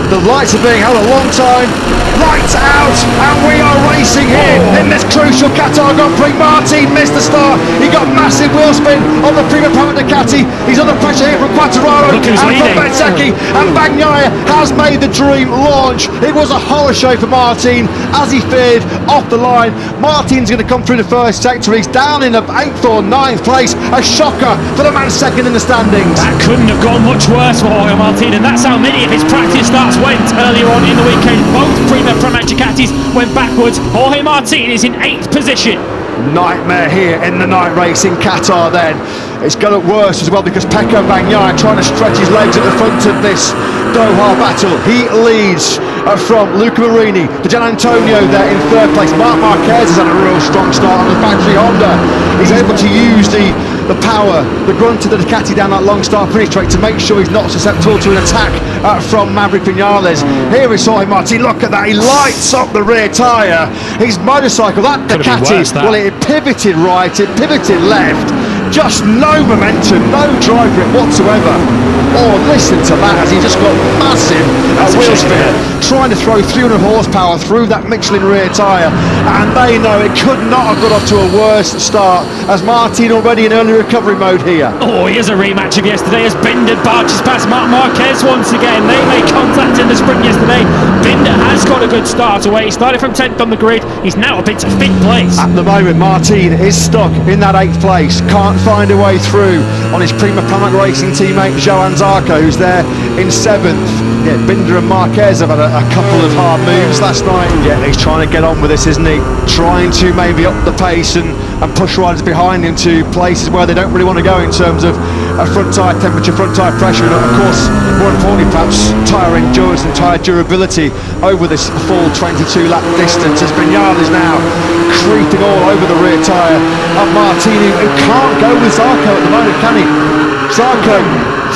The lights are being held a long time. Lights out, and we are racing here in this crucial Qatar Grand Prix. Martin missed the start. He got massive wheel spin on the Prima Prama Ducati. He's under pressure here from Quartararo and from Ppsspp, and Bagnaia has made the dream launch. It was a horror show for Martin, as he feared, off the line. Martin's going to come through the first sector. He's down in the 8th or 9th place. A shocker for the man second in the standings. That couldn't have gone much worse for Jorge Martin, and that's how many of his practice starts went earlier on in the weekend. Both Prima Prama Ducatis went backwards. Jorge Martin is in 8th position. Nightmare here in the night race in Qatar then. It's got it worse as well because Pecco Bagnaia trying to stretch his legs at the front of this Doha battle. He leads from Luca Marini to Gian Antonio there in 3rd place. Marc Marquez has had a real strong start on the factory Honda. He's able to use the power, the grunt of the Ducati down that long start finish straight to make sure he's not susceptible to an attack from Maverick Vinales. Here we saw him, Martin, look at that, he lights up the rear tyre. His motorcycle, that Ducati, well, it pivoted right, it pivoted left, just no momentum, no drive for it whatsoever. Oh, listen to that as he just got massive wheel spin, trying to throw 300 horsepower through that Michelin rear tyre, and they know it could not have got off to a worse start, as Martin already in early recovery mode here. Oh, here's a rematch of yesterday as Binder barges past Marc Marquez once again. They made contact in the sprint yesterday. Binder has got a good start away. He started from 10th on the grid. He's now up into 5th place. At the moment, Martin is stuck in that 8th place. Can't find a way through on his Prima Pramac Racing teammate Johan Zarco, who's there in 7th. Yeah, Binder and Marquez have had a couple of hard moves last night. Yeah, he's trying to get on with this, isn't he? Trying to maybe up the pace and push riders behind him to places where they don't really want to go in terms of front tyre temperature, front tyre pressure, and of course, more importantly perhaps, tyre endurance and tyre durability over this full 22 lap distance, as Vinales now creeping all over the rear tyre of Martini, who can't go with Zarco at the moment, can he? Zarco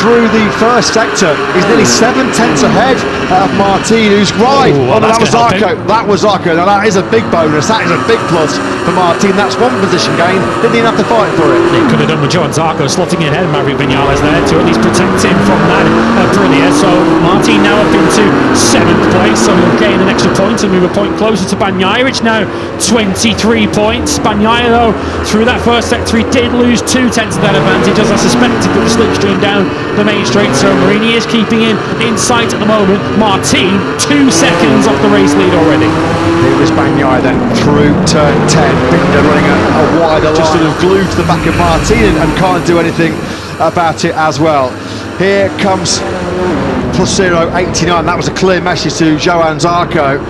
through the first sector is nearly 7 tenths ahead of Martin, who's right. That was Zarco. That was Zarco. Now that is a big bonus. That is a big plus for Martin. That's one position gain. Didn't even have to fight for it. He could have done with Johan Zarco slotting in ahead of Maverick Vinales there to at least protect him from that Aprilia. So Martin now up into 7th place, so he'll gain an extra point and move a point closer to Bagnaia, which now 23 points. Bagnaia, though, through that first sector, he did lose 2 tenths of that advantage, as I suspected, with the slipstream down the main straight. So Marini is keeping in sight at the moment. Martin 2 seconds off the race lead already. Here was Bagnaia then through turn 10. Binder running a wider line, just sort of glued to the back of Martin and can't do anything about it as well. Here comes +0 89. That was a clear message to Johan Zarco.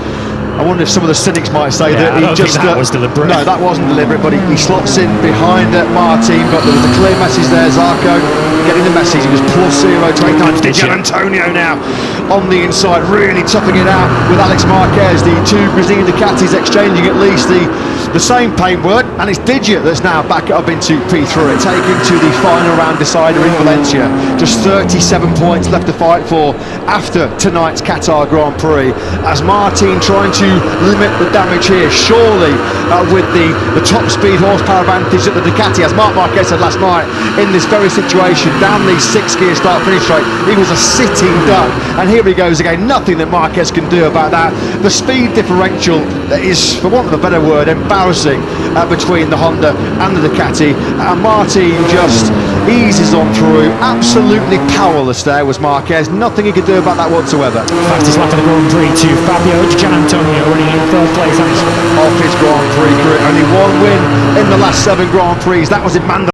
I wonder if some of the cynics might say that he just... that was deliberate. No, that wasn't deliberate, but he slots in behind Martin, but there was a clear message there. Zarco getting the message. He was +0 to 89. Gian Antonio now on the inside, really toughing it out with Alex Marquez. The 2 Brazilian Ducatis exchanging at least the same paintwork, and it's Digit that's now back up into P3. Taken to the final round decider in Valencia. Just 37 points left to fight for after tonight's Qatar Grand Prix, as Martin trying to limit the damage here, surely with the top speed horsepower advantage that the Ducati, as Marc Marquez said last night, in this very situation, down the 6-gear start finish straight, he was a sitting duck, and here he goes again. Nothing that Marquez can do about that. The speed differential is, for want of a better word, embarrassing between the Honda and the Ducati, and Martin just eases on through. Absolutely powerless there was Marquez. Nothing he could do about that whatsoever. Fastest lap of the Grand Prix to Fabio Gian Antonio, running in 3rd place. Off his Grand Prix career, only 1 win in the last 7 Grand Prix. That was in Mandalay.